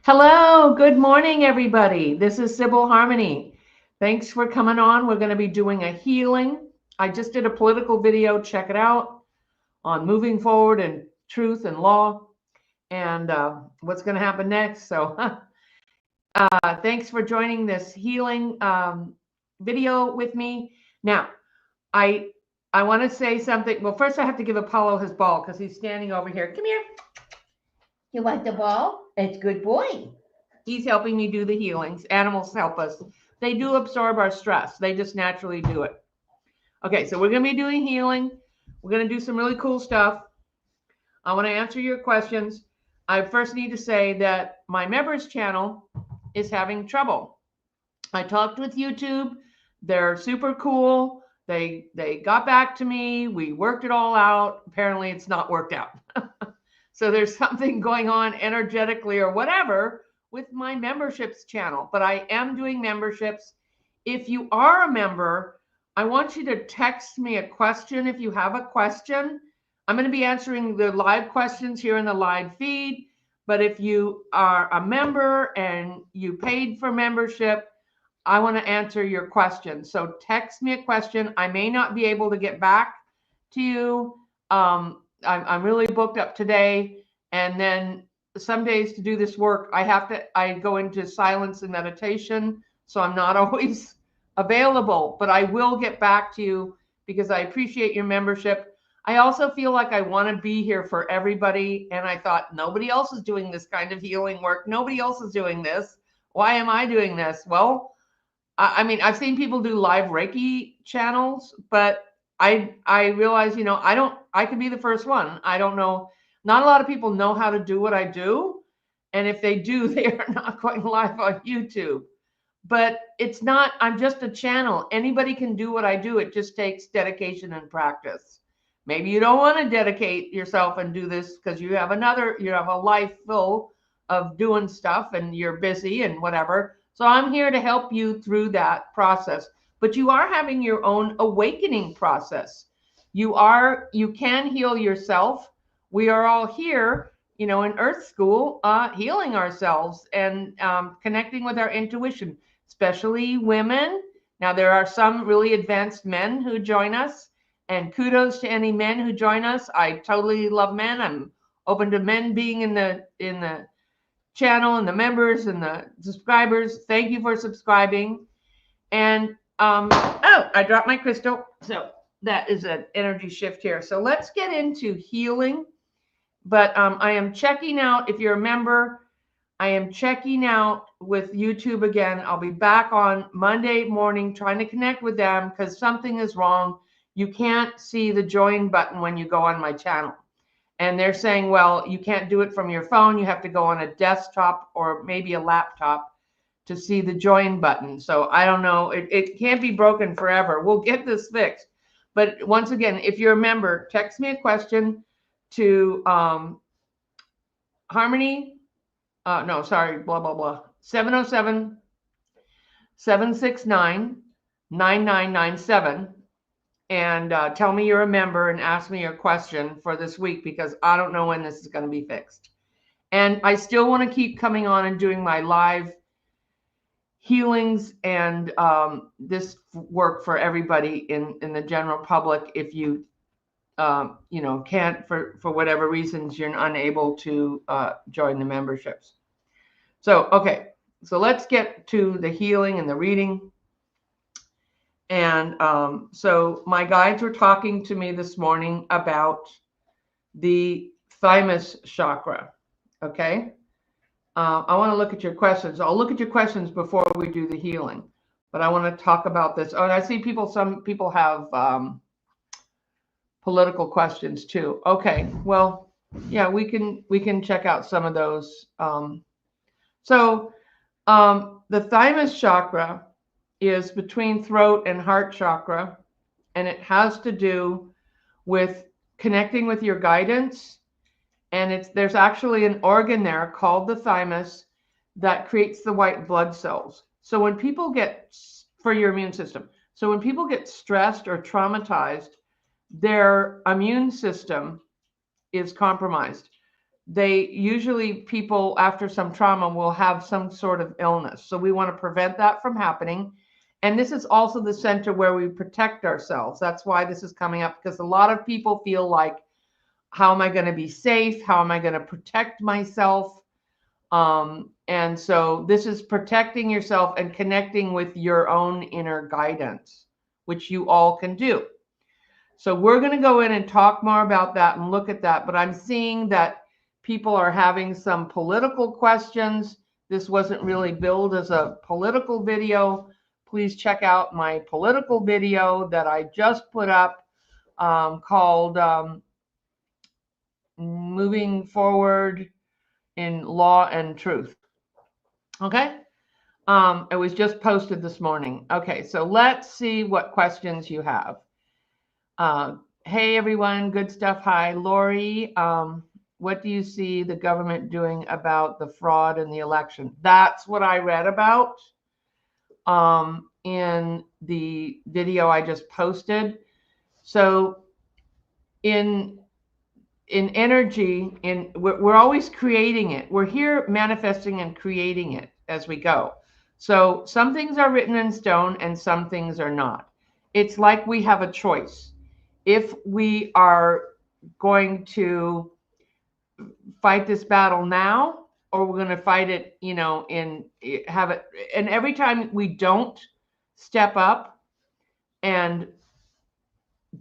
Hello, good morning, everybody. This is Sibyl Harmony. Thanks for coming on. We're going to be doing a healing. I just did a political video, check it out, on moving forward and truth and law and what's going to happen next. So thanks for joining this healing video with me. Now, I want to say something. Well, first I have to give Apollo his ball because he's standing over here. Come here. You want the ball? It's good boy. He's helping me do the healings. Animals help us. They do absorb our stress. They just naturally do it. Okay, so we're going to be doing healing. We're going to do some really cool stuff. I want to answer your questions. I first need to say that my members channel is having trouble. I talked with YouTube. They're super cool. They got back to me. We worked it all out. Apparently it's not worked out. So there's something going on energetically or whatever with my memberships channel, but I am doing memberships. If you are a member, I want you to text me a question. If you have a question, I'm going to be answering the live questions here in the live feed. But if you are a member and you paid for membership, I want to answer your question. So text me a question. I may not be able to get back to you. I'm really booked up today. And then some days to do this work, I go into silence and meditation. So I'm not always available, but I will get back to you because I appreciate your membership. I also feel like I want to be here for everybody. And I thought nobody else is doing this kind of healing work. Nobody else is doing this. Why am I doing this? Well, I mean, I've seen people do live Reiki channels, but I realize, I could be the first one. I don't know. Not a lot of people know how to do what I do. And if they do, they are not going live on YouTube. But it's not, I'm just a channel. Anybody can do what I do. It just takes dedication and practice. Maybe you don't want to dedicate yourself and do this because you have a life full of doing stuff and you're busy and whatever. So I'm here to help you through that process. But you are having your own awakening process. You can heal yourself. We are all here, in Earth School, healing ourselves and connecting with our intuition, especially women. Now, there are some really advanced men who join us, and kudos to any men who join us. I totally love men. I'm open to men being in the channel and the members and the subscribers. Thank you for subscribing. And I dropped my crystal. So that is an energy shift here. So let's get into healing. But I am checking out. If you're a member, I am checking out with YouTube again. I'll be back on Monday morning trying to connect with them because something is wrong. You can't see the join button when you go on my channel. And they're saying, well, you can't do it from your phone. You have to go on a desktop or maybe a laptop to see the join button. So I don't know. It can't be broken forever. We'll get this fixed. But once again, if you're a member, text me a question to Harmony. No, sorry, blah, blah, blah. 707-769-9997. And tell me you're a member and ask me your question for this week because I don't know when this is going to be fixed. And I still want to keep coming on and doing my live healings and this work for everybody in the general public. If you can't for whatever reasons you're unable to join the memberships. So okay, so let's get to the healing and the reading. And so my guides were talking to me this morning about the thymus chakra. Okay. I want to look at your questions. I'll look at your questions before we do the healing, but I want to talk about this. Oh, and I see some people have political questions too. Okay. Well, yeah, we can check out some of those. So the thymus chakra is between throat and heart chakra, and it has to do with connecting with your guidance. And there's actually an organ there called the thymus that creates the white blood cells. So when people for your immune system, so when people get stressed or traumatized, their immune system is compromised. usually people after some trauma will have some sort of illness. So we want to prevent that from happening. And this is also the center where we protect ourselves. That's why this is coming up, because a lot of people feel like, how am I going to be safe? How am I going to protect myself? And so this is protecting yourself and connecting with your own inner guidance, which you all can do. So we're going to go in and talk more about that and look at that. But I'm seeing that people are having some political questions. This wasn't really billed as a political video. Please check out my political video that I just put up called Moving Forward in Law and Truth. Okay? It was just posted this morning. Okay, so let's see what questions you have. Hey, everyone. Good stuff. Hi, Lori. What do you see the government doing about the fraud in the election? That's what I read about in the video I just posted. So in energy, we're always creating it. We're here manifesting and creating it as we go. So some things are written in stone and some things are not. It's like we have a choice. If we are going to fight this battle now, or we're going to fight it, and every time we don't step up and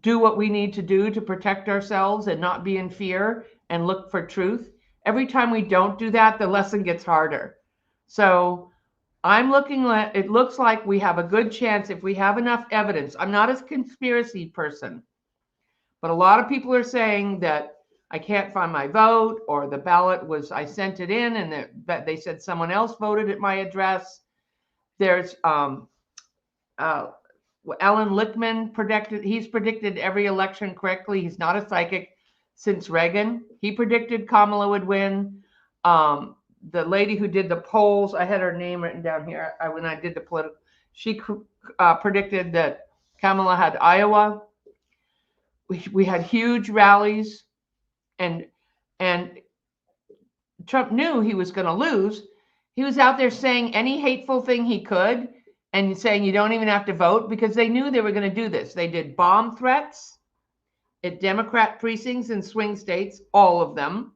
do what we need to do to protect ourselves and not be in fear and look for truth, every time we don't do that, the lesson gets harder. So I'm looking at, it looks like we have a good chance if we have enough evidence. I'm not a conspiracy person, but a lot of people are saying that I can't find my vote, or the ballot was, I sent it in and that they said someone else voted at my address. There's Alan Lichtman he's predicted every election correctly. He's not a psychic since Reagan. He predicted Kamala would win. The lady who did the polls, I had her name written down here when I did the political, she predicted that Kamala had Iowa. We had huge rallies, and Trump knew he was going to lose. He was out there saying any hateful thing he could and saying you don't even have to vote, because they knew they were going to do this. They did bomb threats at Democrat precincts in swing states, all of them.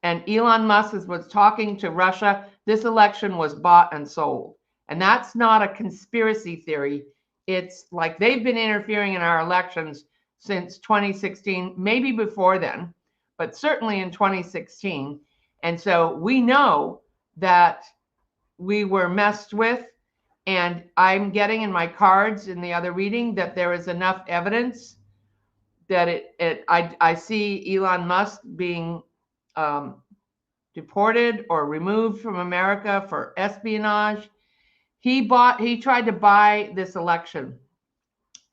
And Elon Musk was talking to Russia. This election was bought and sold. And that's not a conspiracy theory. It's like they've been interfering in our elections since 2016, maybe before then, but certainly in 2016. And so we know that we were messed with. And I'm getting in my cards in the other reading that there is enough evidence that I see Elon Musk being deported or removed from America for espionage. He tried to buy this election,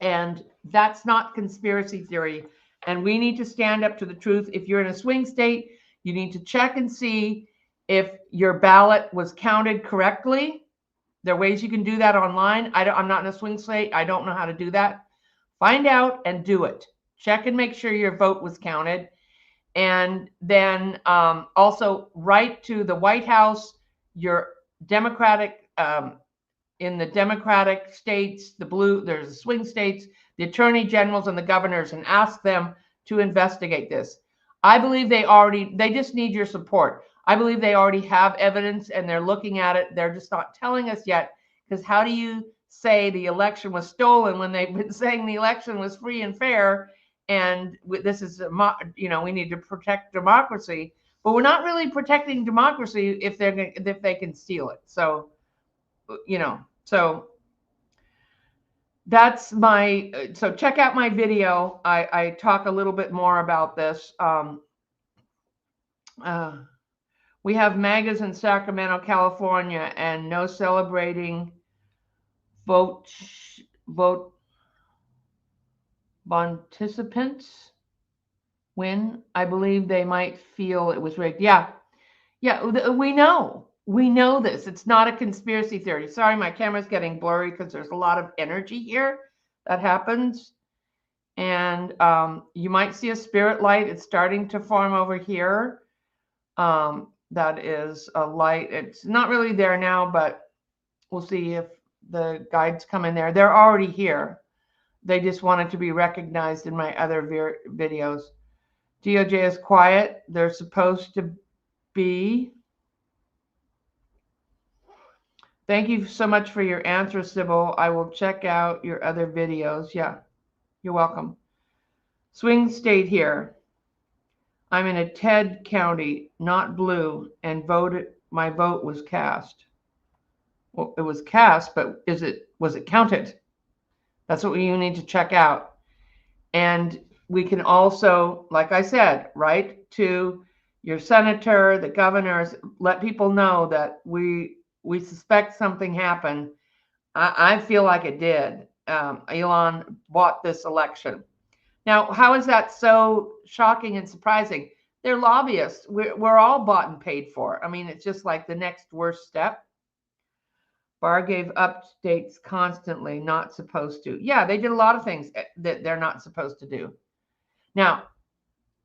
and that's not conspiracy theory. And we need to stand up to the truth. If you're in a swing state, you need to check and see if your ballot was counted correctly. There are ways you can do that online. I'm not in a swing state. I don't know how to do that. Find out and do it. Check and make sure your vote was counted. And then also write to the White House, your Democratic, in the Democratic states, there's the swing states, the attorney generals and the governors, and ask them to investigate this. I believe they just need your support. I believe they already have evidence and they're looking at it. They're just not telling us yet, because how do you say the election was stolen when they've been saying the election was free and fair? And this is, we need to protect democracy, but we're not really protecting democracy if they can steal it. So, so that's so check out my video. I talk a little bit more about this. We have MAGAs in Sacramento, California, and no celebrating vote participants win. I believe they might feel it was rigged. Yeah, we know this. It's not a conspiracy theory. Sorry, my camera's getting blurry because there's a lot of energy here that happens. And you might see a spirit light. It's starting to form over here. That is a light. It's not really there now, but we'll see if the guides come in there. They're already here. They just wanted to be recognized in my other videos. DOJ is quiet. They're supposed to be. Thank you so much for your answer, Sibyl. I will check out your other videos. Yeah, you're welcome. Swing state here. I'm in a Ted County, not blue, and my vote was cast. Well, it was cast, but was it counted? That's what you need to check out. And we can also, like I said, write to your senator, the governors, let people know that we suspect something happened. I feel like it did. Elon bought this election. Now, how is that so shocking and surprising? They're lobbyists. We're all bought and paid for. I mean, it's just like the next worst step. Barr gave updates constantly, not supposed to. Yeah, they did a lot of things that they're not supposed to do. Now,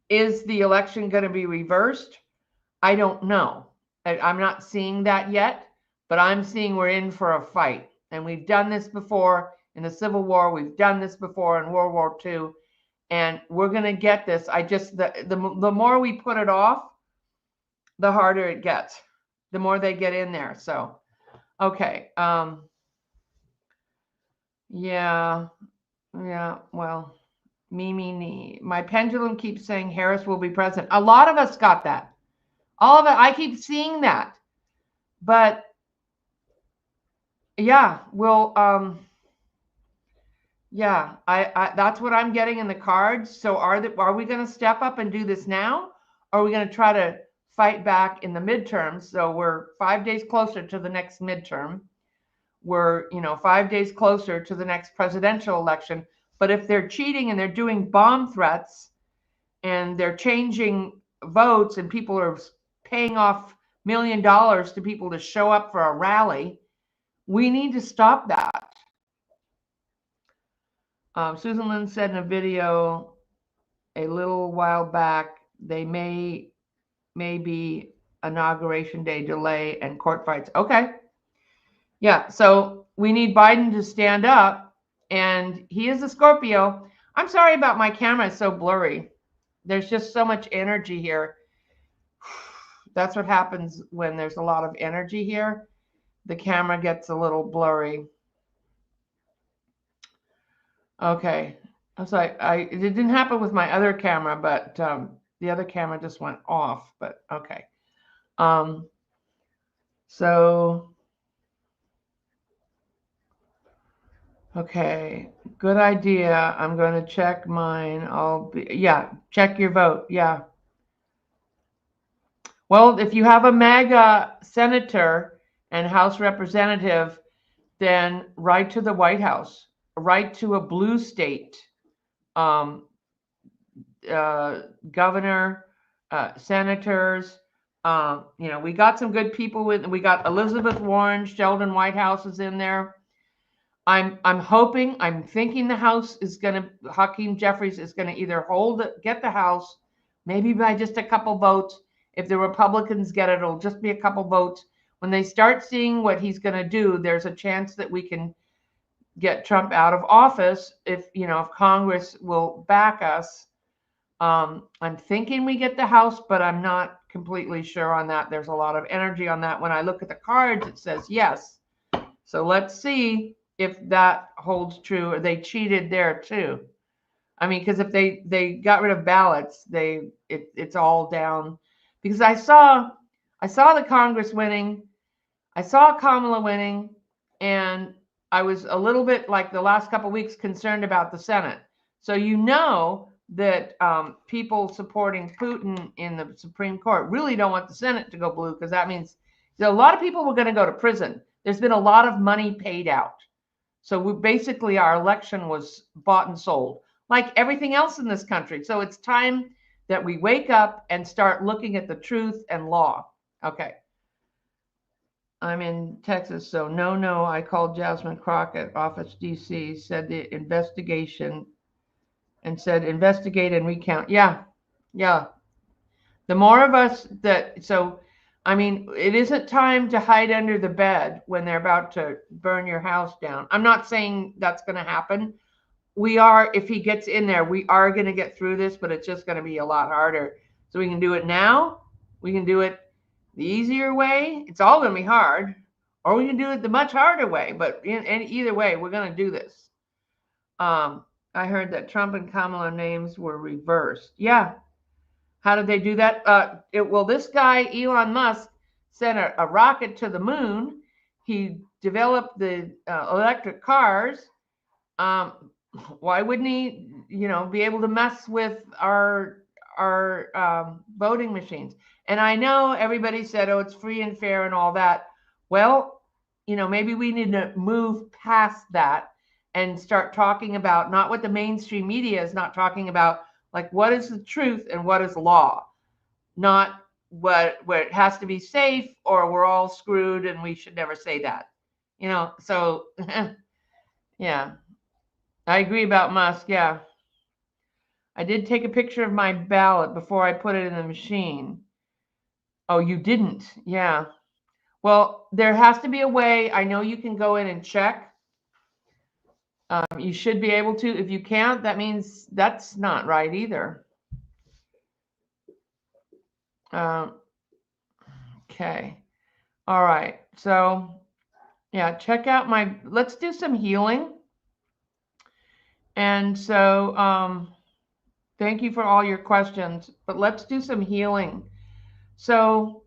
is the election going to be reversed? I don't know. I'm not seeing that yet, but I'm seeing we're in for a fight. And we've done this before in the Civil War. We've done this before in World War II. And we're going to get this. The more we put it off, the harder it gets. The more they get in there. So, okay. Yeah. Well, me. My pendulum keeps saying Harris will be president. A lot of us got that. All of it. I keep seeing that. But yeah, yeah, I that's what I'm getting in the cards. So are we going to step up and do this now? Or are we going to try to fight back in the midterms? So we're 5 days closer to the next midterm. We're, 5 days closer to the next presidential election. But if they're cheating and they're doing bomb threats and they're changing votes and people are paying off $1 million to people to show up for a rally, we need to stop that. Susan Lynn said in a video a little while back, they may be inauguration day delay and court fights. Okay. Yeah. So we need Biden to stand up, and he is a Scorpio. I'm sorry about my camera. It's so blurry. There's just so much energy here. That's what happens when there's a lot of energy here. The camera gets a little blurry. Okay. I'm sorry. It didn't happen with my other camera, but the other camera just went off. But okay. So, okay. Good idea. I'm going to check mine. Check your vote. Yeah. Well, if you have a MAGA senator and House representative, then write to the White House. Write to a blue state governor, senators. We got some good people we got Elizabeth Warren, Sheldon Whitehouse is in there. I'm thinking the House is Hakeem Jeffries is going to either get the House, maybe by just a couple votes. If the Republicans get it, it'll just be a couple votes. When they start seeing what he's going to do, there's a chance that we can get Trump out of office if Congress will back us. I'm thinking we get the House, but I'm not completely sure on that. There's a lot of energy on that. When I look at the cards, it says yes. So let's see if that holds true, or they cheated there too. I mean, because if they got rid of ballots, it's all down. Because I saw the Congress winning, I saw Kamala winning, and I was a little bit, like the last couple of weeks, concerned about the Senate. So that people supporting Putin in the Supreme Court really don't want the Senate to go blue, because that means a lot of people were going to go to prison. There's been a lot of money paid out. So basically our election was bought and sold, like everything else in this country. So it's time that we wake up and start looking at the truth and law. Okay. I'm in Texas, so no. I called Jasmine Crockett, Office DC, said the investigation, and said investigate and recount. Yeah. The The more of us that, so, I mean, it isn't time to hide under the bed when they're about to burn your house down. I'm not saying that's going to happen. We are, if he gets in there, we are going to get through this, but it's just going to be a lot harder. So we can do it now. We can do it the easier way. It's all going to be hard. Or we can do it the much harder way. But in either way, we're going to do this. I heard that Trump and Kamala names were reversed. Yeah. How did they do that? Well, this guy, Elon Musk, sent a rocket to the moon. He developed the electric cars. Why wouldn't he, be able to mess with our voting machines? And I know everybody said, oh, it's free and fair and all that. Well, maybe we need to move past that and start talking about not what the mainstream media is not talking about, like what is the truth and what is law, not what it has to be safe or we're all screwed and we should never say that. So yeah, I agree about Musk. Yeah, I did take a picture of my ballot before I put it in the machine. Oh, you didn't? Yeah. Well, there has to be a way. I know you can go in and check. You should be able to. If you can't, that means that's not right either. Okay. All right. So, yeah, check out let's do some healing. And so, thank you for all your questions, but let's do some healing. So,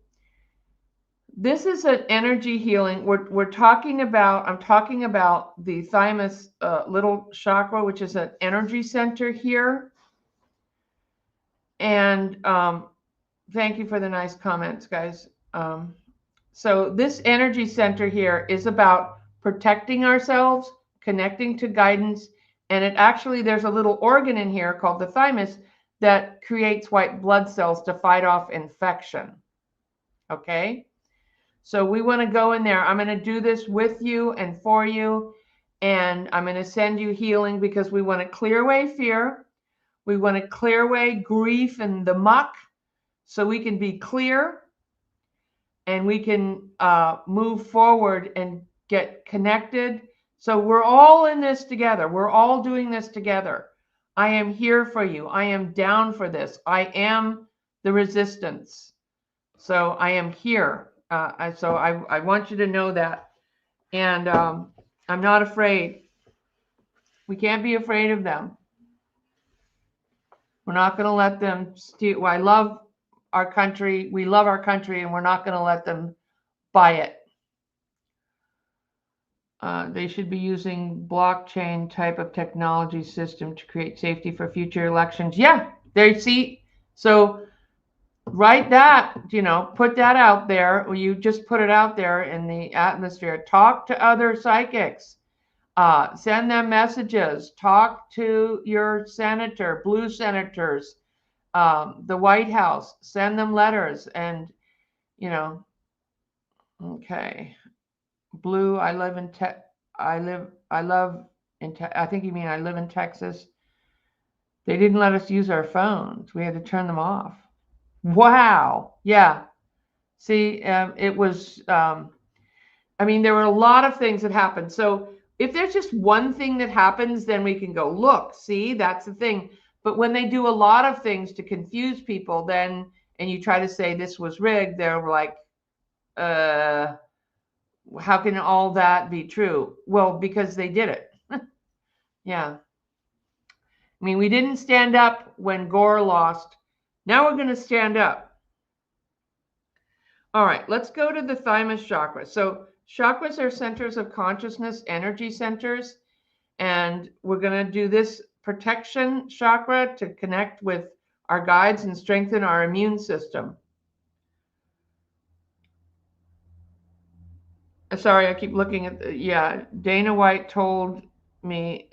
this is an energy healing. I'm talking about the thymus little chakra, which is an energy center here. And thank you for the nice comments, guys. So this energy center here is about protecting ourselves, connecting to guidance, and there's a little organ in here called the thymus that creates white blood cells to fight off infection. Okay? So we want to go in there. I'm going to do this with you and for you, and I'm going to send you healing because we want to clear away fear. We want to clear away grief and the muck so we can be clear and we can move forward and get connected. So we're all in this together. We're all doing this together. I am here for you. I am down for this. I am the resistance. So I am here. So I want you to know that. And I'm not afraid. We can't be afraid of them. We're not going to let them steal. I love our country. We love our country, and we're not going to let them buy it. They should be using blockchain type of technology system to create safety for future elections. Yeah, they see. So write that, put that out there. You just put it out there in the atmosphere. Talk to other psychics. Send them messages. Talk to your senator, blue senators, the White House. Send them letters, and okay. Blue. I live in I think you mean I live in Texas. They didn't let us use our phones. We had to turn them off. Wow. Yeah. See, it was. There were a lot of things that happened. So if there's just one thing that happens, then we can go, look, see, that's the thing. But when they do a lot of things to confuse people, and you try to say this was rigged, they're like, how can all that be true? Well, because they did it. Yeah. We didn't stand up when Gore lost. Now we're going to stand up. All right, let's go to the thymus chakra. So chakras are centers of consciousness, energy centers. And we're going to do this protection chakra to connect with our guides and strengthen our immune system. Sorry, I keep looking at Dana White told me,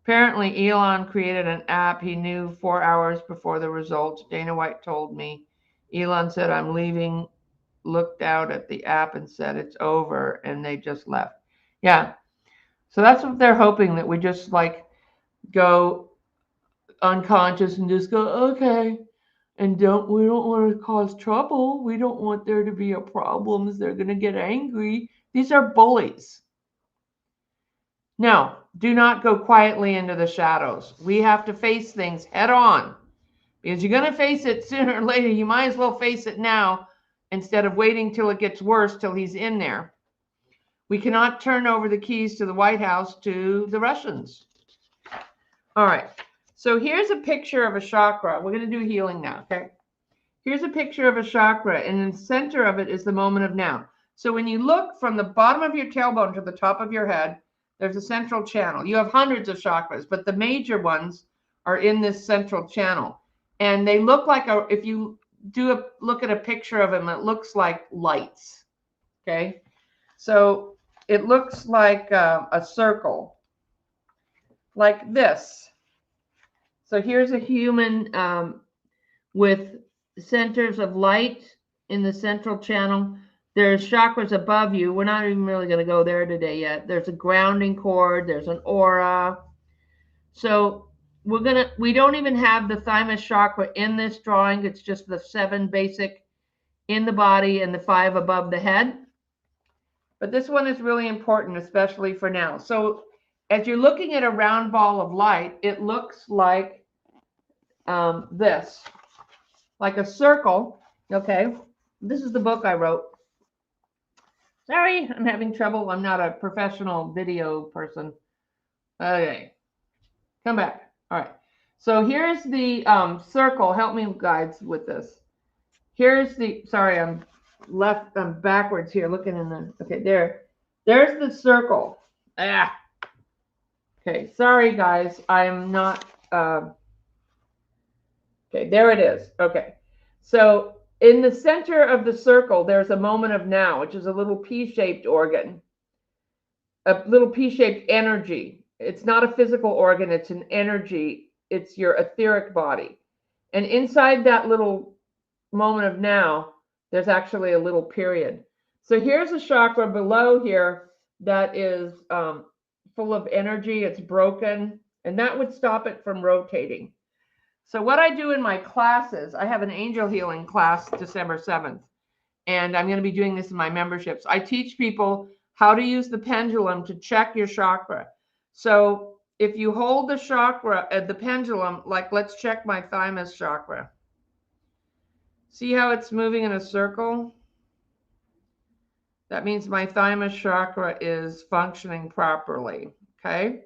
apparently Elon created an app he knew 4 hours before the results. Dana White told me. Elon said, I'm leaving, looked out at the app and said, it's over. And they just left. Yeah. So that's what they're hoping, that we just go unconscious and just go, okay. And we don't want to cause trouble. We don't want there to be a problems. They're going to get angry. These are bullies. No, do not go quietly into the shadows. We have to face things head on because you're going to face it sooner or later. You might as well face it now instead of waiting till it gets worse till he's in there. We cannot turn over the keys to the White House to the Russians. All right. So here's a picture of a chakra. We're going to do healing now, okay? Here's a picture of a chakra, and in the center of it is the moment of now. So when you look from the bottom of your tailbone to the top of your head, there's a central channel. You have hundreds of chakras, but the major ones are in this central channel. And they look like, if you look at a picture of them, it looks like lights, okay? So it looks like a circle, like this. So here's a human with centers of light in the central channel. There's chakras above you. We're not even really going to go there today yet. There's a grounding cord. There's an aura. So we don't even have the thymus chakra in this drawing. It's just the 7 basic in the body and the 5 above the head. But this one is really important, especially for now. So as you're looking at a round ball of light, it looks like this, like a circle. Okay, this is the book I wrote. Sorry, I'm having trouble. I'm not a professional video person. Okay, come back. All right, so here's the circle. Help me, guys, with this. Here's the, sorry, I'm backwards here looking in the, okay, there's the circle. Okay, sorry, guys, I'm not, okay, there it is. Okay, so in the center of the circle, there's a moment of now, which is a little P-shaped organ, a little P-shaped energy. It's not a physical organ, it's an energy. It's your etheric body. And inside that little moment of now, there's actually a little period. So here's a chakra below here that is full of energy. It's broken, and that would stop it from rotating. So what I do in my classes, I have an angel healing class December 7th, and I'm going to be doing this in my memberships. I teach people how to use the pendulum to check your chakra. So if you hold the chakra at the pendulum, like let's check my thymus chakra. See how it's moving in a circle? That means my thymus chakra is functioning properly, okay?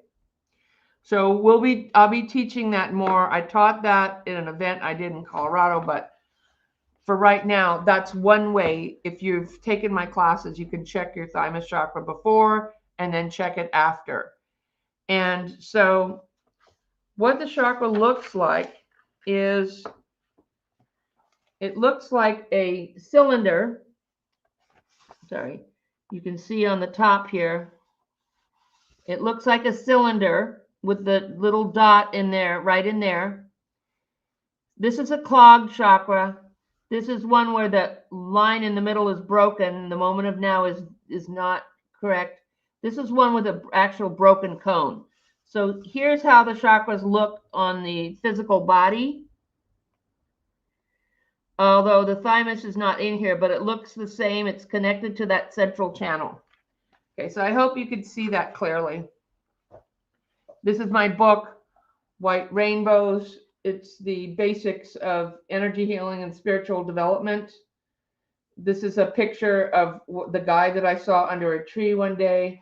So I'll be teaching that more. I taught that in an event I did in Colorado, but for right now, that's one way. If you've taken my classes, you can check your thymus chakra before and then check it after. And so what the chakra looks like is, it looks like a cylinder. Sorry, you can see on the top here, it looks like a cylinder with the little dot in there, right in there. This is a clogged chakra. This is one where the line in the middle is broken. The moment of now is not correct. This is one with an actual broken cone. So here's how the chakras look on the physical body. Although the thymus is not in here, but it looks the same. It's connected to that central channel. Okay, so I hope you could see that clearly. This is my book, White Rainbows. It's the basics of energy healing and spiritual development. This is a picture of the guy that I saw under a tree one day.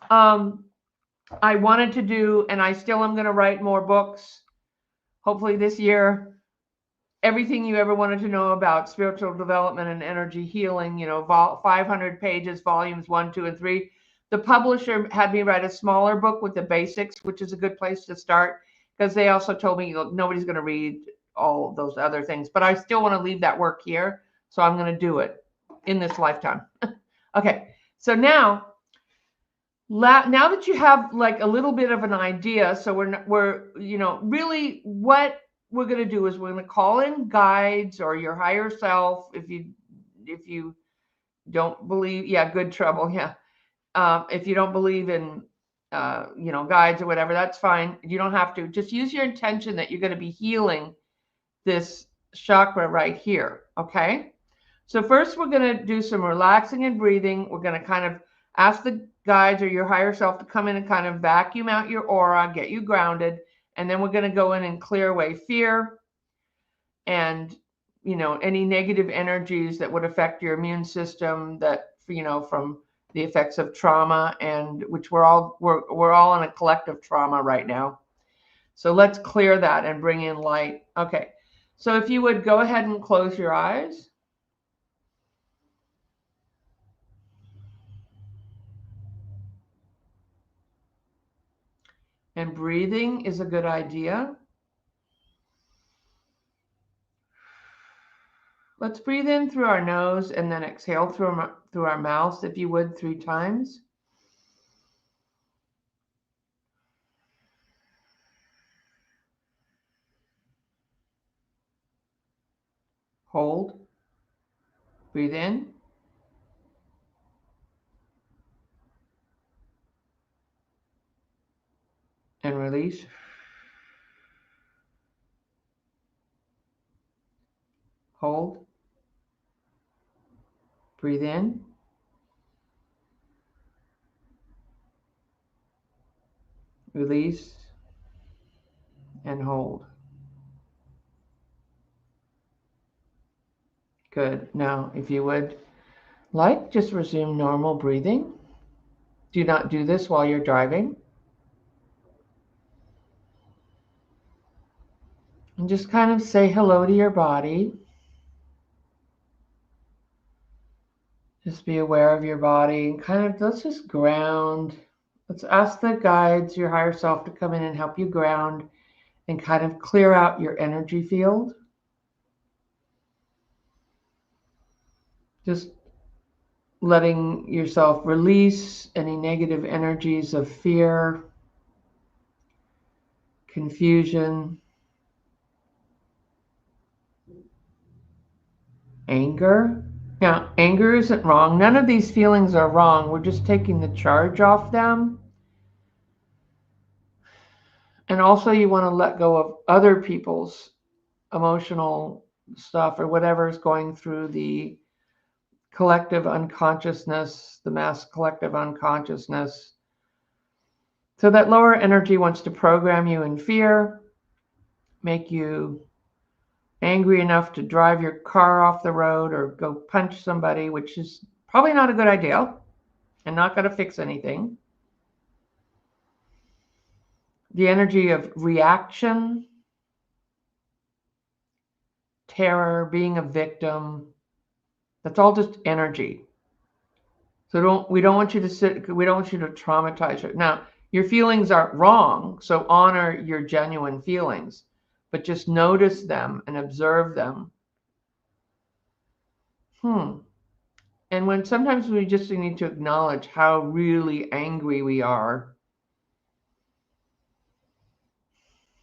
I wanted to do, and I still am going to write more books, hopefully this year. Everything you ever wanted to know about spiritual development and energy healing, 500 pages, volumes 1, 2, and 3. The publisher had me write a smaller book with the basics, which is a good place to start, because they also told me, look, nobody's going to read all of those other things, but I still want to leave that work here, so I'm going to do it in this lifetime. Okay, so now that you have like a little bit of an idea, so we're really what we're going to do is we're going to call in guides or your higher self. If you don't believe, yeah, good trouble, yeah. If you don't believe in guides or whatever, that's fine. You don't have to. Just use your intention that you're going to be healing this chakra right here, okay? So first we're going to do some relaxing and breathing. We're going to kind of ask the guides or your higher self to come in and kind of vacuum out your aura, get you grounded, and then we're going to go in and clear away fear and, you know, any negative energies that would affect your immune system, that, you know, from the effects of trauma, and which we're all in a collective trauma right now. So let's clear that and bring in light. Okay. So if you would go ahead and close your eyes. And breathing is a good idea. Let's breathe in through our nose and then exhale through our mouths, if you would, 3 times. Hold. Breathe in. And release. Hold. Breathe in. Release. And hold. Good. Now, if you would like, just resume normal breathing. Do not do this while you're driving. And just kind of say hello to your body. Just be aware of your body and kind of, let's just ground. Let's ask the guides, your higher self, to come in and help you ground and kind of clear out your energy field. Just letting yourself release any negative energies of fear, confusion, anger. Now, anger isn't wrong. None of these feelings are wrong. We're just taking the charge off them. And also, you want to let go of other people's emotional stuff or whatever is going through the collective unconsciousness, the mass collective unconsciousness. So that lower energy wants to program you in fear, make you angry enough to drive your car off the road or go punch somebody, which is probably not a good idea and not going to fix anything. The energy of reaction, terror, being a victim, that's all just energy. So we don't want you to traumatize her. Now, your feelings aren't wrong, so honor your genuine feelings, but just notice them and observe them. And when sometimes we just need to acknowledge how really angry we are,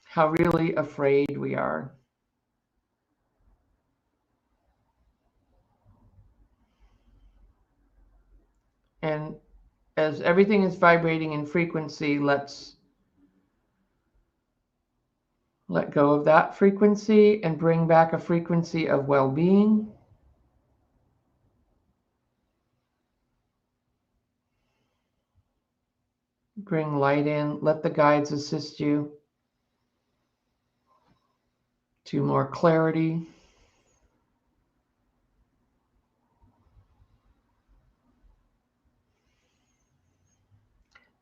how really afraid we are. And as everything is vibrating in frequency, let's let go of that frequency and bring back a frequency of well-being. Bring light in. Let the guides assist you to more clarity.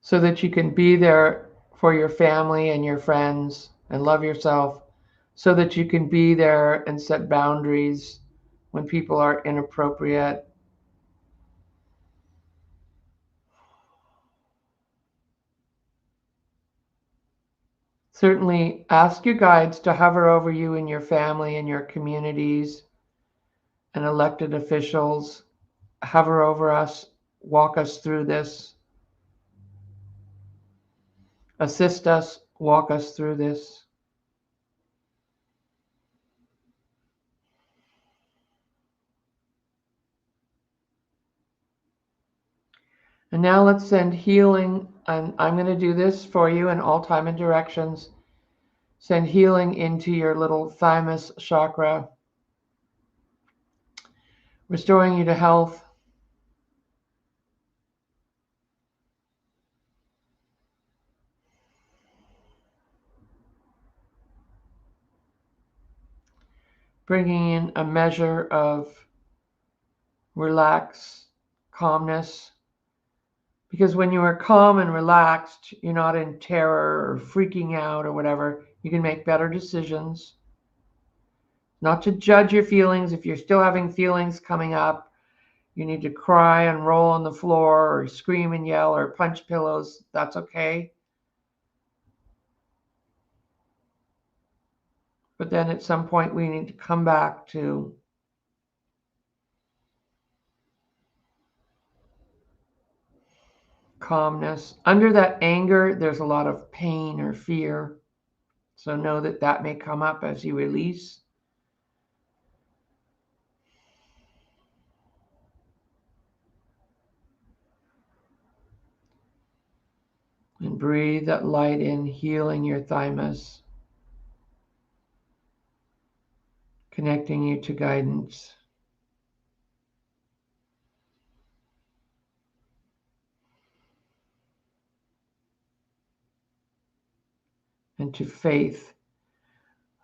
So that you can be there for your family and your friends and love yourself, so that you can be there and set boundaries when people are inappropriate. Certainly ask your guides to hover over you and your family and your communities and elected officials. Hover over us, walk us through this, assist us, walk us through this. And now let's send healing, and I'm going to do this for you in all time and directions. Send healing into your little thymus chakra, restoring you to health. Bringing in a measure of relax, calmness. Because when you are calm and relaxed, you're not in terror or freaking out or whatever. You can make better decisions. Not to judge your feelings. If you're still having feelings coming up, you need to cry and roll on the floor or scream and yell or punch pillows, that's okay. But then at some point we need to come back to calmness. Under that anger, there's a lot of pain or fear. So know that that may come up as you release. And breathe that light in, healing your thymus, connecting you to guidance. And to faith.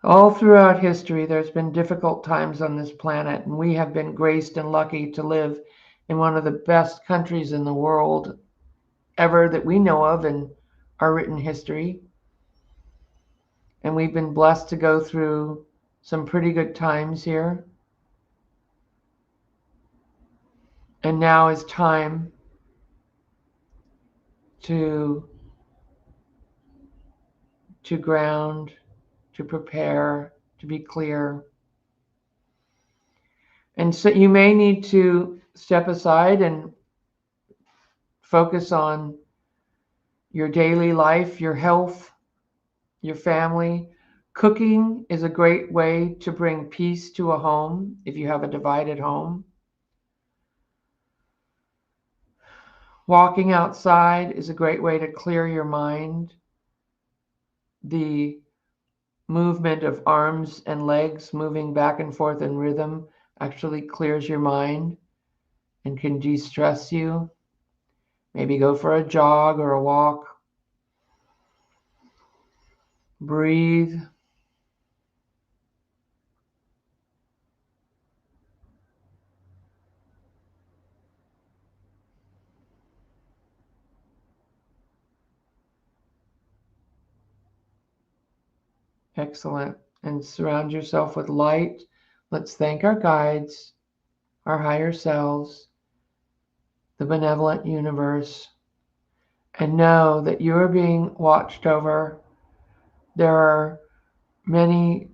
All throughout history, there's been difficult times on this planet, and we have been graced and lucky to live in one of the best countries in the world ever that we know of in our written history. And we've been blessed to go through some pretty good times here. And now is time to ground, to prepare, to be clear. And so you may need to step aside and focus on your daily life, your health, your family. Cooking is a great way to bring peace to a home if you have a divided home. Walking outside is a great way to clear your mind. The movement of arms and legs moving back and forth in rhythm actually clears your mind and can de-stress you. Maybe go for a jog or a walk. Breathe. Excellent. And surround yourself with light. Let's thank our guides, our higher selves, the benevolent universe, and know that you are being watched over. There are many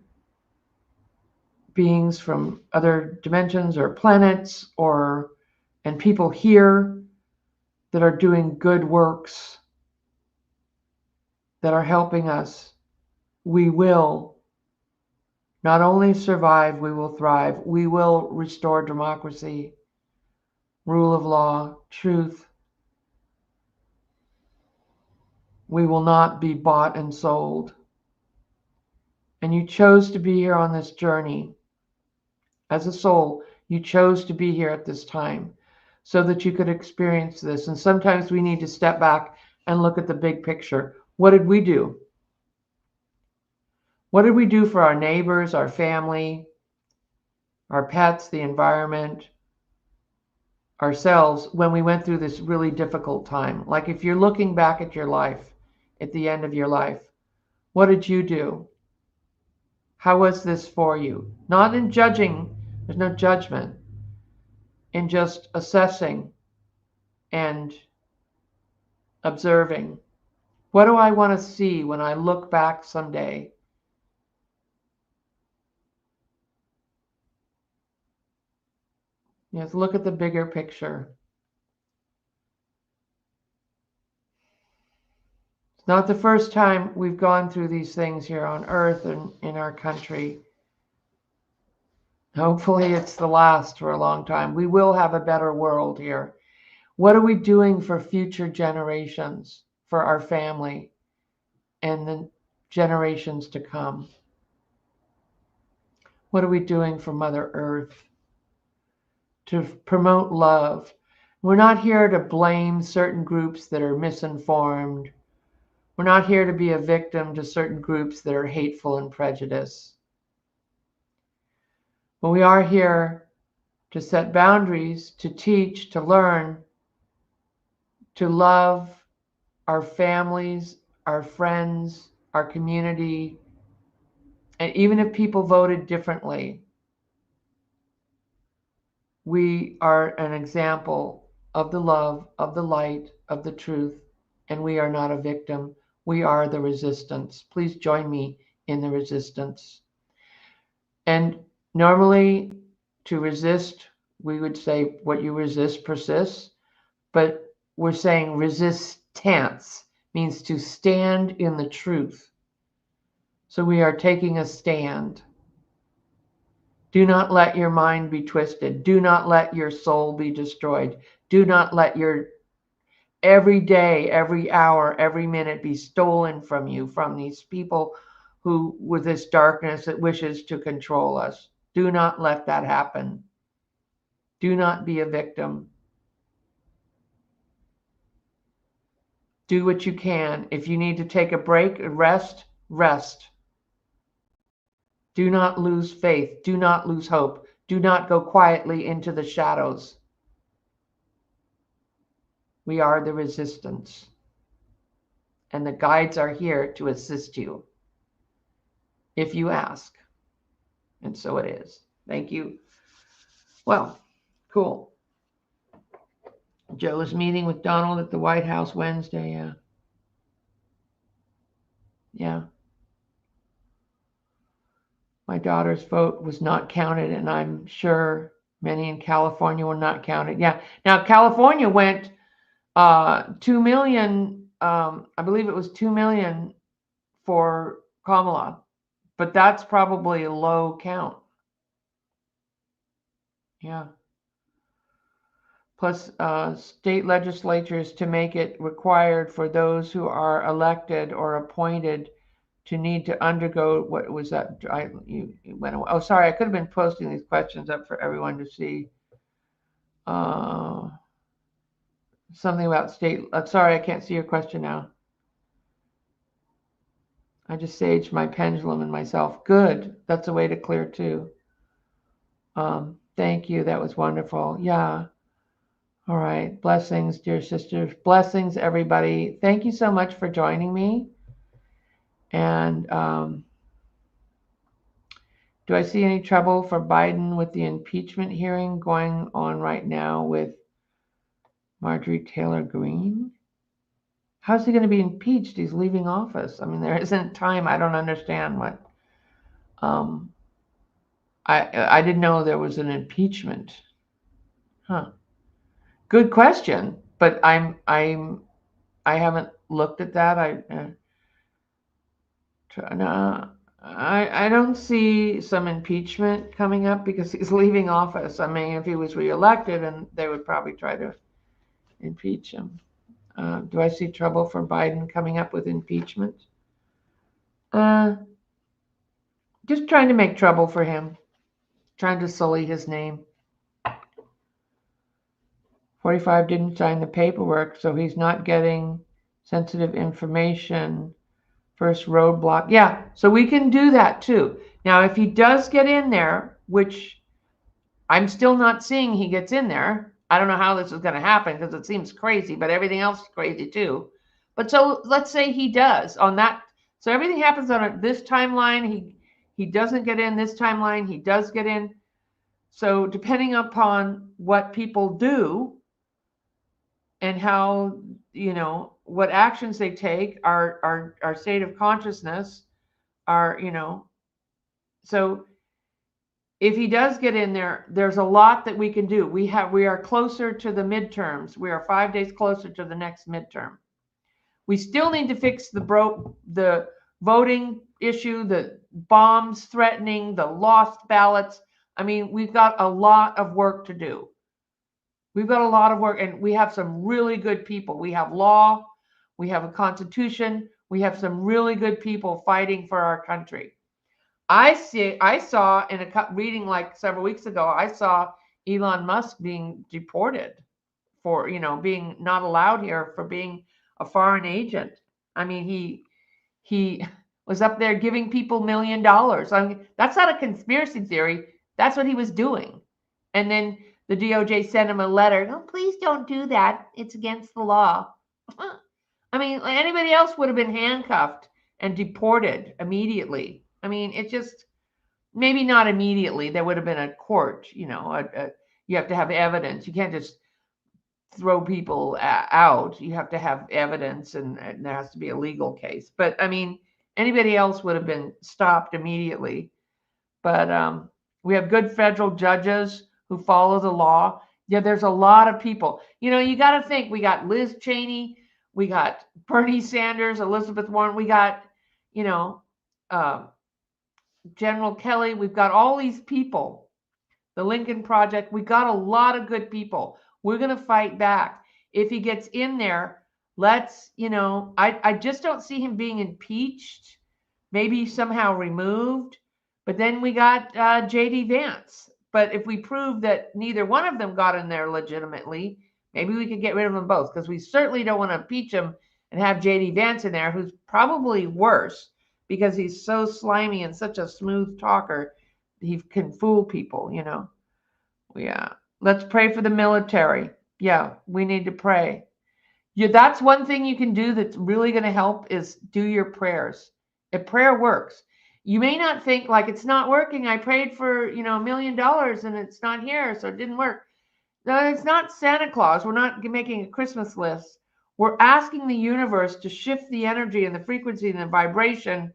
beings from other dimensions or planets and people here that are doing good works, that are helping us. We will not only survive, we will thrive. We will restore democracy, rule of law, truth. We will not be bought and sold. And you chose to be here on this journey. As a soul, you chose to be here at this time so that you could experience this. And sometimes we need to step back and look at the big picture. What did we do? What did we do for our neighbors, our family, our pets, the environment, ourselves when we went through this really difficult time? Like if you're looking back at your life, at the end of your life, what did you do? How was this for you? Not in judging, there's no judgment, in just assessing and observing. What do I want to see when I look back someday? You have to look at the bigger picture. It's not the first time we've gone through these things here on Earth and in our country. Hopefully it's the last for a long time. We will have a better world here. What are we doing for future generations, for our family, and the generations to come? What are we doing for Mother Earth? to promote love. We're not here to blame certain groups that are misinformed. We're not here to be a victim to certain groups that are hateful and prejudiced. But we are here to set boundaries, to teach, to learn, to love our families, our friends, our community, and even if people voted differently, we are an example of the love, of the light, of the truth, and we are not a victim. We are the resistance. Please join me in the resistance. And normally, to resist, we would say what you resist persists, but we're saying resistance means to stand in the truth. So we are taking a stand. Do not let your mind be twisted. Do not let your soul be destroyed. Do not let your every day, every hour, every minute be stolen from you, from these people who, with this darkness that wishes to control us. Do not let that happen. Do not be a victim. Do what you can. If you need to take a break, rest, rest. Do not lose faith. Do not lose hope. Do not go quietly into the shadows. We are the resistance. And the guides are here to assist you if you ask. And so it is. Thank you. Well, cool. Joe is meeting with Donald at the White House Wednesday. Yeah. Yeah. My daughter's vote was not counted, and I'm sure many in California were not counted. Yeah. Now, California went 2 million, I believe it was 2 million for Kamala, but that's probably a low count. Yeah. Plus state legislatures to make it required for those who are elected or appointed to need to undergo, what was that? You went away. Oh, sorry, I could have been posting these questions up for everyone to see. Something about state, sorry, I can't see your question now. I just saged my pendulum and myself. Good, that's a way to clear too. Thank you, that was wonderful. Yeah. All right, blessings, dear sisters. Blessings, everybody. Thank you so much for joining me. And do I see any trouble for Biden with the impeachment hearing going on right now with Marjorie Taylor Greene? How's he going to be impeached? He's leaving office. I mean, there isn't time. I don't understand what. I didn't know there was an impeachment. Huh. Good question, but I haven't looked at that. I don't see some impeachment coming up because he's leaving office. I mean, if he was reelected, and they would probably try to impeach him. Do I see trouble for Biden coming up with impeachment? Just trying to make trouble for him, trying to sully his name. 45 didn't sign the paperwork, so he's not getting sensitive information. First roadblock. Yeah, so we can do that too. Now, if he does get in there, which I'm still not seeing he gets in there. I don't know how this is going to happen because it seems crazy, but everything else is crazy too. But so let's say he does on that. So everything happens on this timeline. He doesn't get in this timeline. He does get in. So depending upon what people do and how, what actions they take, our state of consciousness, so if he does get in there, there's a lot that we can do. We are closer to the midterms. We are 5 days closer to the next midterm. We still need to fix the voting issue, the bombs threatening, the lost ballots. I mean, we've got a lot of work to do. We've got a lot of work, and we have some really good people. We have law, we have a constitution, we have some really good people fighting for our country. I saw in a reading like several weeks ago, I saw Elon Musk being deported for, being not allowed here for being a foreign agent. I mean, he was up there giving people $1 million. I mean, that's not a conspiracy theory. That's what he was doing. And then the DOJ sent him a letter. No, please don't do that. It's against the law. I mean, anybody else would have been handcuffed and deported immediately. I mean, it's just, maybe not immediately. There would have been a court, you have to have evidence. You can't just throw people out. You have to have evidence, and there has to be a legal case. But I mean, anybody else would have been stopped immediately. But we have good federal judges who follow the law. Yeah, there's a lot of people. You got to think, we got Liz Cheney, we got Bernie Sanders, Elizabeth Warren, we got, General Kelly, we've got all these people, the Lincoln Project, we got a lot of good people. We're going to fight back. If he gets in there, let's, I just don't see him being impeached, maybe somehow removed. But then we got J.D. Vance. But if we prove that neither one of them got in there legitimately, maybe we could get rid of them both, because we certainly don't want to impeach him and have J.D. Vance in there, who's probably worse because he's so slimy and such a smooth talker. He can fool people, Yeah. Let's pray for the military. Yeah, we need to pray. Yeah, that's one thing you can do that's really going to help, is do your prayers. If prayer works. You may not think, like, it's not working. I prayed for, $1 million and it's not here, so it didn't work. No, it's not Santa Claus. We're not making a Christmas list. We're asking the universe to shift the energy and the frequency and the vibration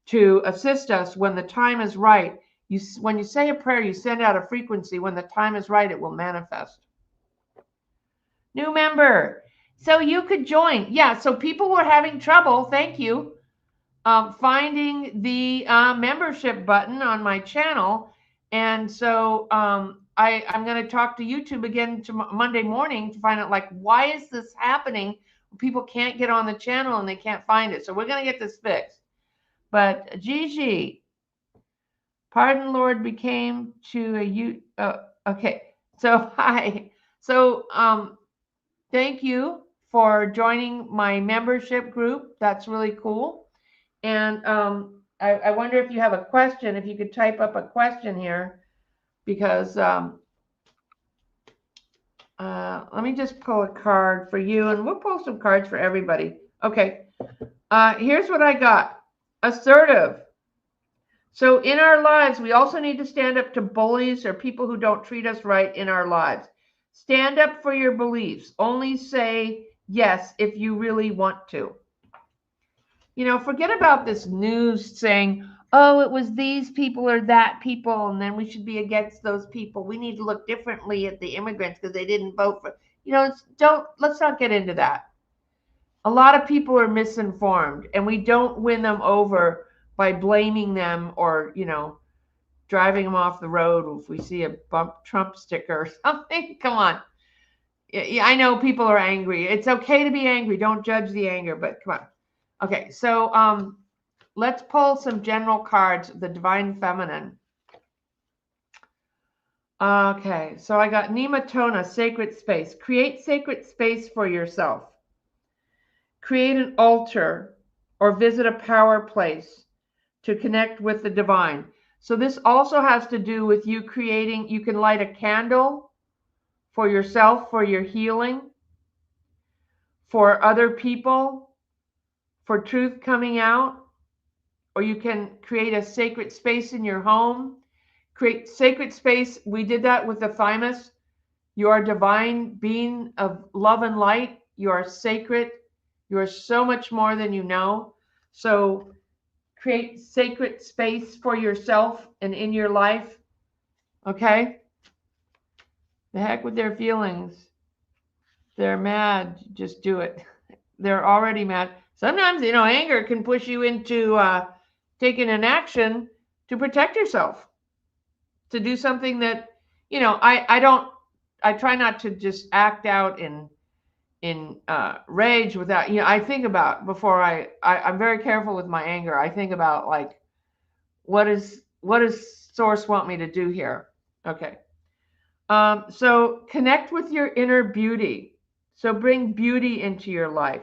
to assist us when the time is right. When you say a prayer, you send out a frequency. When the time is right, it will manifest. New member. So you could join. Yeah, so people were having trouble, thank you, finding the membership button on my channel. And so I'm going to talk to YouTube again Monday morning to find out, like, why is this happening? People can't get on the channel and they can't find it. So we're going to get this fixed. But Gigi, pardon, Lord, became to a you. Okay. So hi. So thank you for joining my membership group. That's really cool. And I wonder if you have a question, if you could type up a question here, because let me just pull a card for you, and we'll pull some cards for everybody. Okay. Here's what I got. Assertive. So in our lives, we also need to stand up to bullies or people who don't treat us right in our lives. Stand up for your beliefs. Only say yes if you really want to. Forget about this news saying, oh, it was these people or that people, and then we should be against those people. We need to look differently at the immigrants because they didn't vote for, let's not get into that. A lot of people are misinformed, and we don't win them over by blaming them or, driving them off the road if we see a Trump sticker or something. Come on. Yeah, I know people are angry. It's okay to be angry. Don't judge the anger, but come on. Okay, so let's pull some general cards, the Divine Feminine. Okay, so I got Nematona, sacred space. Create sacred space for yourself. Create an altar or visit a power place to connect with the divine. So this also has to do with you creating, you can light a candle for yourself, for your healing, for other people, for truth coming out, or you can create a sacred space in your home. Create sacred space. We did that with the Thymus. You are a divine being of love and light. You are sacred. You are so much more than you know. So create sacred space for yourself and in your life. Okay? The heck with their feelings. They're mad. Just do it. They're already mad. Sometimes, anger can push you into taking an action to protect yourself, to do something that, I try not to just act out in rage without, I think about before I'm very careful with my anger. I think about, like, what does Source want me to do here? Okay. So connect with your inner beauty. So bring beauty into your life,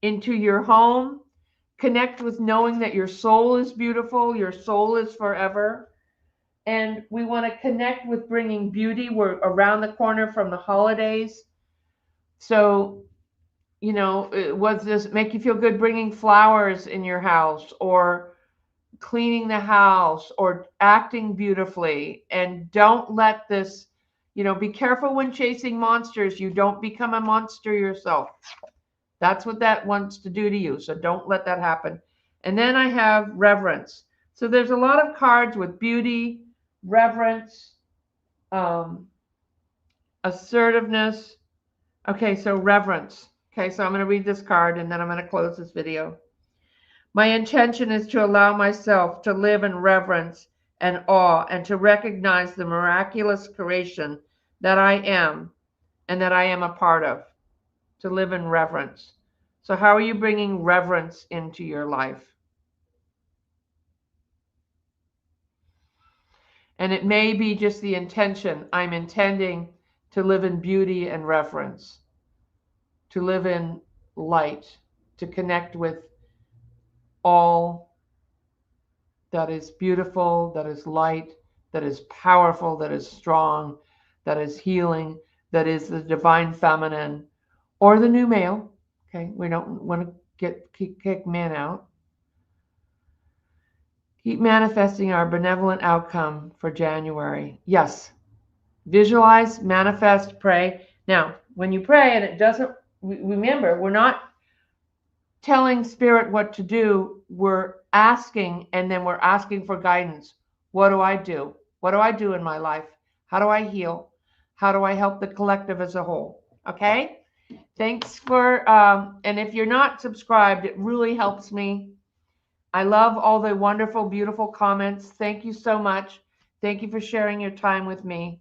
into your home. Connect with knowing that your soul is beautiful, your soul is forever. And we want to connect with bringing beauty. We're around the corner from the holidays. So, was this make you feel good bringing flowers in your house, or cleaning the house, or acting beautifully? And don't let this, be careful when chasing monsters. You don't become a monster yourself. That's what that wants to do to you. So don't let that happen. And then I have reverence. So there's a lot of cards with beauty, reverence, assertiveness. Okay, so reverence. Okay, so I'm going to read this card and then I'm going to close this video. My intention is to allow myself to live in reverence and awe, and to recognize the miraculous creation that I am and that I am a part of. To live in reverence. So how are you bringing reverence into your life? And it may be just the intention. I'm intending to live in beauty and reverence, to live in light, to connect with all that is beautiful, that is light, that is powerful, that is strong, that is healing, that is the divine feminine or the new male. Okay, we don't want to kick men out. Keep manifesting our benevolent outcome for January. Yes. Visualize, manifest, pray. Now, when you pray and it doesn't, remember, we're not telling spirit what to do. We're asking, and then we're asking for guidance. What do I do? What do I do in my life? How do I heal? How do I help the collective as a whole? Okay? Thanks for, and if you're not subscribed, it really helps me. I love all the wonderful, beautiful comments. Thank you so much. Thank you for sharing your time with me.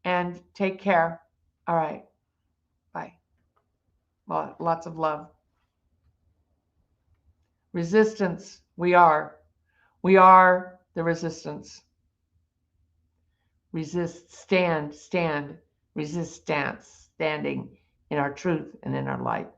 And take care. All right. Bye. Well, lots of love. Resistance. We are. We are the resistance. Resist, stand, resist, stance, standing in our truth and in our light.